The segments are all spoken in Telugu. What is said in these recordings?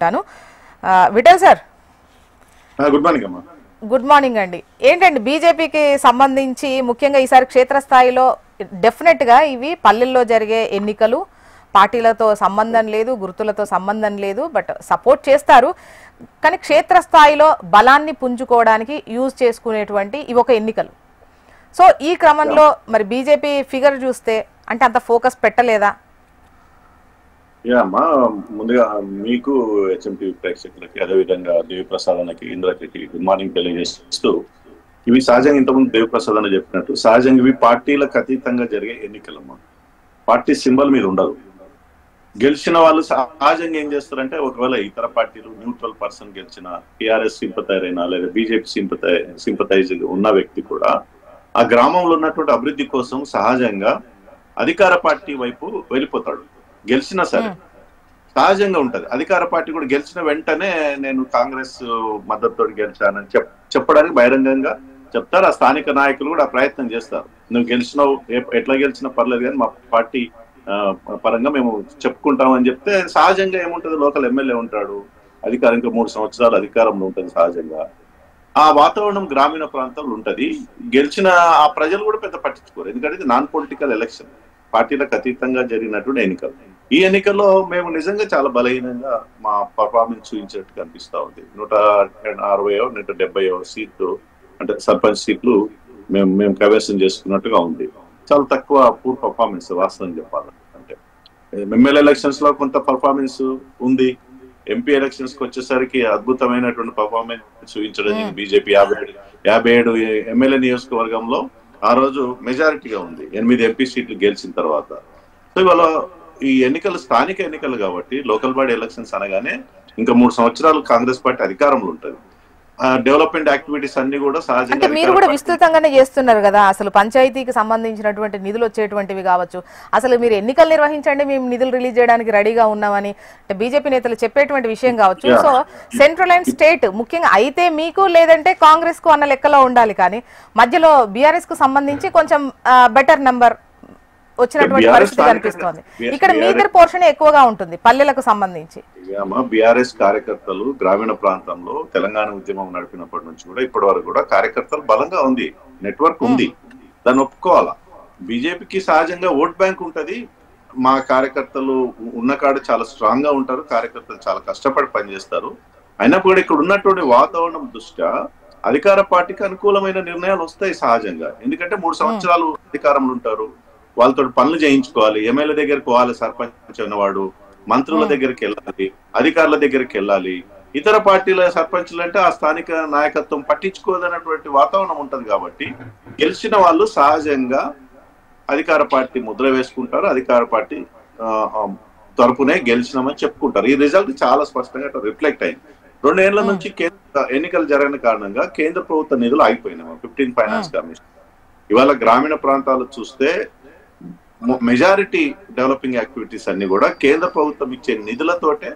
విఠల్ సార్ గుడ్ మార్నింగ్ అమ్మా. గుడ్ మార్నింగ్ అండి. ఏంటండి బీజేపీకి సంబంధించి ముఖ్యంగా ఈసారి క్షేత్రస్థాయిలో డెఫినెట్ గా ఇవి పల్లెల్లో జరిగే ఎన్నికలు, పార్టీలతో సంబంధం లేదు, గుర్తులతో సంబంధం లేదు, బట్ సపోర్ట్ చేస్తారు. కానీ క్షేత్రస్థాయిలో బలాన్ని పుంజుకోవడానికి యూజ్ చేసుకునేటువంటి ఇవి ఒక ఎన్నికలు. సో ఈ క్రమంలో మరి బీజేపీ ఫిగర్ చూస్తే అంటే అంత ఫోకస్ పెట్టలేదా? అమ్మా, ముందుగా మీకు హెచ్ఎంటీవీ ప్రేక్షకులకి అదేవిధంగా దేవిప్రసాద్ అన్నకి ఇంద్రకి గుడ్ మార్నింగ్ తెలియజేస్తూ, ఇవి సహజంగా ఇంతకుముందు దేవిప్రసాద్ అన్న చెప్పినట్టు సహజంగా ఇవి పార్టీలకు అతీతంగా జరిగే ఎన్నికలమ్మా. పార్టీ సింబల్ మీద ఉండదు. గెలిచిన వాళ్ళు సహజంగా ఏం చేస్తారంటే, ఒకవేళ ఇతర పార్టీలు న్యూట్రల్ పర్సన్ గెలిచిన, టీఆర్ఎస్ సింపథైజర్ అయినా లేదా బీజేపీ సింపథైజ్ ఉన్న వ్యక్తి కూడా ఆ గ్రామంలో ఉన్నటువంటి అభివృద్ధి కోసం సహజంగా అధికార పార్టీ వైపు వెళ్ళిపోతాడు. గెలిచినా సరే సహజంగా ఉంటది. అధికార పార్టీ కూడా గెలిచిన వెంటనే నేను కాంగ్రెస్ మద్దతుతో గెలిచానని చెప్పడానికి బహిరంగంగా చెప్తారు. ఆ స్థానిక నాయకులు కూడా ఆ ప్రయత్నం చేస్తారు. నువ్వు గెలిచినావు, ఎట్లా గెలిచినా పర్లేదు కానీ మా పార్టీ పరంగా మేము చెప్పుకుంటామని చెప్తే సహజంగా ఏముంటది, లోకల్ ఎమ్మెల్యే ఉంటాడు, అధికారం ఇంకా 3 సంవత్సరాలు అధికారంలో ఉంటుంది. సహజంగా ఆ వాతావరణం గ్రామీణ ప్రాంతాల్లో ఉంటది. గెలిచిన ఆ ప్రజలు కూడా పెద్ద పట్టించుకోరు, ఎందుకంటే ఇది నాన్ పొలిటికల్ ఎలక్షన్, పార్టీలకు అతీతంగా జరిగినటువంటి ఎన్నికలు. ఈ ఎన్నికల్లో మేము నిజంగా చాలా మా పర్ఫార్మెన్స్ చూపించినట్టు కనిపిస్తా ఉంది. 160 170 సీట్లు అంటే సర్పంచ్ సీట్లు మేము కైవసం చేసుకున్నట్టుగా ఉంది. చాలా తక్కువ పూర్ పర్ఫార్మెన్స్ వాస్తవం చెప్పాలంటే. ఎమ్మెల్యే ఎలక్షన్స్ లో కొంత పర్ఫార్మెన్స్ ఉంది. ఎంపీ ఎలక్షన్స్ కి వచ్చేసరికి అద్భుతమైనటువంటి పర్ఫార్మెన్స్ చూపించడం బీజేపీ 57 ఎమ్మెల్యే నియోజకవర్గంలో ఆ రోజు మెజారిటీగా ఉంది, 8 ఎంపీ సీట్లు గెలిచిన తర్వాత. సో ఇవాళ ఈ ఎన్నికలు స్థానిక ఎన్నికలు కాబట్టి, లోకల్ బాడీ ఎలక్షన్స్ అనగానే ఇంకా 3 సంవత్సరాలు కాంగ్రెస్ పార్టీ అధికారంలో ఉంటుంది. డెవలప్మెంట్ యాక్టివిటీస్ అన్ని కూడా సహజంగా మీరు కూడా విస్తృతంగానే చేస్తున్నారు కదా. అసలు పంచాయతీకి సంబంధించినటువంటి నిధులు వచ్చేటువంటివి కావచ్చు, అసలు మీరు ఎన్నికలు నిర్వహించండి, మేము నిధులు రిలీజ్ చేయడానికి రెడీగా ఉన్నామని అంటే బీజేపీ నేతలు చెప్పేటువంటి విషయం కావచ్చు. సో సెంట్రల్ అండ్ స్టేట్ ముఖ్యంగా అయితే మీకు లేదంటే కాంగ్రెస్ కు అన్న లెక్కలో ఉండాలి, కానీ మధ్యలో బీఆర్ఎస్ కు సంబంధించి కొంచెం బెటర్ నెంబర్ వచ్చినటువంటి పరిస్థితి కనిపిస్తోంది. ఇక్కడ మీ ఇద్దరు పోర్షన్ ఎక్కువగా ఉంటుంది పల్లెలకు సంబంధించి. బీఆర్ఎస్ కార్యకర్తలు గ్రామీణ ప్రాంతంలో తెలంగాణ ఉద్యమం నడిపినప్పటి నుంచి కూడా ఇప్పటి వరకు కూడా కార్యకర్తలు బలంగా ఉంది, నెట్వర్క్ ఉంది, దాన్ని ఒప్పుకోవాలా. బీజేపీకి సహజంగా ఓట్ బ్యాంక్ ఉంటది. మా కార్యకర్తలు ఉన్న కాడ చాలా స్ట్రాంగ్ గా ఉంటారు, కార్యకర్తలు చాలా కష్టపడి పనిచేస్తారు. అయినప్పుడు ఇక్కడ ఉన్నటువంటి వాతావరణం దృష్ట్యా అధికార పార్టీకి అనుకూలమైన నిర్ణయాలు వస్తాయి సహజంగా. ఎందుకంటే 3 సంవత్సరాలు అధికారంలో ఉంటారు, వాళ్ళతో పనులు చేయించుకోవాలి, ఎమ్మెల్యే దగ్గరికి పోవాలి, సర్పంచ్ ఉన్నవాడు మంత్రుల దగ్గరికి వెళ్ళాలి, అధికారుల దగ్గరికి వెళ్ళాలి. ఇతర పార్టీల సర్పంచ్లు అంటే ఆ స్థానిక నాయకత్వం పట్టించుకోదన్నటువంటి వాతావరణం ఉంటది. కాబట్టి గెలిచిన వాళ్ళు సహజంగా అధికార పార్టీ ముద్ర వేసుకుంటారు, అధికార పార్టీ తరపునే గెలిచినామని చెప్పుకుంటారు. ఈ రిజల్ట్ చాలా స్పష్టంగా రిఫ్లెక్ట్ అయింది. 2 ఏళ్ల నుంచి ఎన్నికలు జరిగిన కారణంగా కేంద్ర ప్రభుత్వ నిధులు ఆగిపోయినాయి. 15 ఫైనాన్స్ కమిషన్ ఇవాళ గ్రామీణ ప్రాంతాలు చూస్తే మెజారిటీ డెవలపింగ్ యాక్టివిటీస్ అన్ని కూడా కేంద్ర ప్రభుత్వం ఇచ్చే నిధులతోటే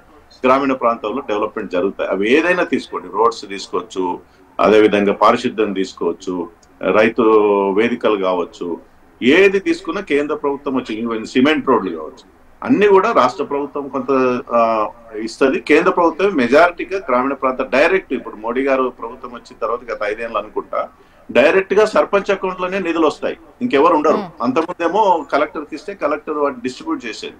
గ్రామీణ ప్రాంతాల్లో డెవలప్మెంట్ జరుగుతాయి. అవి ఏదైనా తీసుకోండి, రోడ్స్ తీసుకోవచ్చు, అదేవిధంగా పారిశుద్ధ్యం తీసుకోవచ్చు, రైతు వేదికలు కావచ్చు, ఏది తీసుకున్నా కేంద్ర ప్రభుత్వం వచ్చి సిమెంట్ రోడ్లు కావచ్చు, అన్ని కూడా రాష్ట్ర ప్రభుత్వం కొంత ఇస్తుంది. కేంద్ర ప్రభుత్వం మెజారిటీగా గ్రామీణ ప్రాంతం డైరెక్ట్, ఇప్పుడు మోడీ గారు ప్రభుత్వం వచ్చిన తర్వాత గత 5 ఏళ్ళు అనుకుంటా డైరెక్ట్ గా సర్పంచ్ అకౌంట్ లోనే నిధులు వస్తాయి, ఇంకెవరు ఉండరు. అంతకుముందేమో కలెక్టర్కి ఇస్తే కలెక్టర్ వాటి డిస్ట్రిబ్యూట్ చేసేది.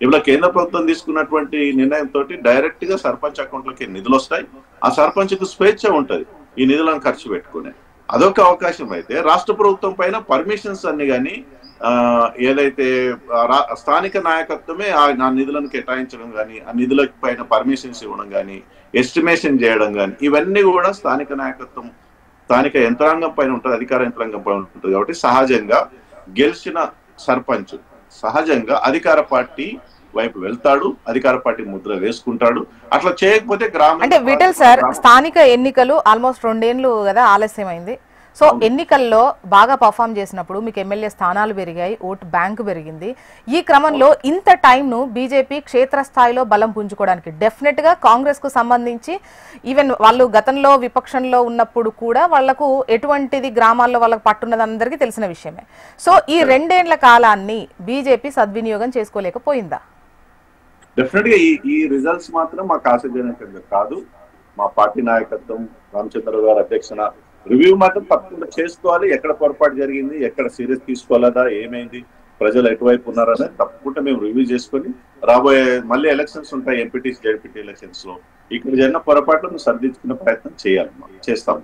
ఇప్పుడు కేంద్ర ప్రభుత్వం తీసుకున్నటువంటి నిర్ణయంతో డైరెక్ట్ గా సర్పంచ్ అకౌంట్ లోకి నిధులు వస్తాయి. ఆ సర్పంచ్ కు స్వేచ్ఛ ఉంటది ఈ నిధులను ఖర్చు పెట్టుకునే. అదొక అవకాశం అయితే రాష్ట్ర ప్రభుత్వం పైన పర్మిషన్స్ అన్ని కానీ ఏదైతే స్థానిక నాయకత్వమే ఆ నిధులను కేటాయించడం కానీ, ఆ నిధుల పైన పర్మిషన్స్ ఇవ్వడం కానీ, ఎస్టిమేషన్ చేయడం కానీ, ఇవన్నీ కూడా స్థానిక నాయకత్వం స్థానిక యంత్రాంగం పైన ఉంటుంది, అధికార యంత్రాంగం పైన ఉంటుంది. కాబట్టి సహజంగా గెలిచిన సర్పంచ్ సహజంగా అధికార పార్టీ వైపు వెళ్తాడు, అధికార పార్టీ ముద్ర వేసుకుంటాడు. అట్లా చేయకపోతే అంటే విఠల్ సార్, స్థానిక ఎన్నికలు ఆల్మోస్ట్ 2 ఏళ్లు కదా ఆలస్యమైంది. సో ఎన్నికల్లో బాగా పర్ఫామ్ చేసినప్పుడు మీకు ఎమ్మెల్యే స్థానాలు పెరిగాయి, ఓటు బ్యాంకు పెరిగింది. ఈ క్రమంలో ఇంత టైంను బీజేపీ క్షేత్రస్థాయిలో బలం పుంజుకోవడానికి డెఫినెట్ గా కాంగ్రెస్ కు సంబంధించి ఈవెన్ వాళ్ళు గతంలో విపక్షంలో ఉన్నప్పుడు కూడా వాళ్లకు ఎటువంటిది గ్రామాల్లో వాళ్ళకు పట్టున్నది అందరికీ తెలిసిన విషయమే. సో ఈ 2 ఏళ్ల కాలాన్ని బీజేపీ సద్వినియోగం చేసుకోలేకపోయిందా? డెఫినెట్ గా ఈ రిజల్ట్స్ మాత్రం మాకు ఆశాజనకంగా కాదు. మా పార్టీ నాయకత్వం రామచంద్రరావు గారి అధ్యక్షన రివ్యూ మాత్రం తప్పకుండా చేసుకోవాలి. ఎక్కడ పొరపాటు జరిగింది, ఎక్కడ సీరియస్ తీసుకోలేదా, ఏమైంది, ప్రజలు ఎటువైపు ఉన్నారనేది తప్పకుండా మేము రివ్యూ చేసుకొని రాబోయే మళ్ళీ ఎలక్షన్స్ ఉంటాయి, ఎంపీటీసీ జడ్పీటీ ఎలక్షన్స్ లో ఇక్కడ జరిగిన పొరపాట్లు సరిదిద్దుకునే ప్రయత్నం చేస్తాం.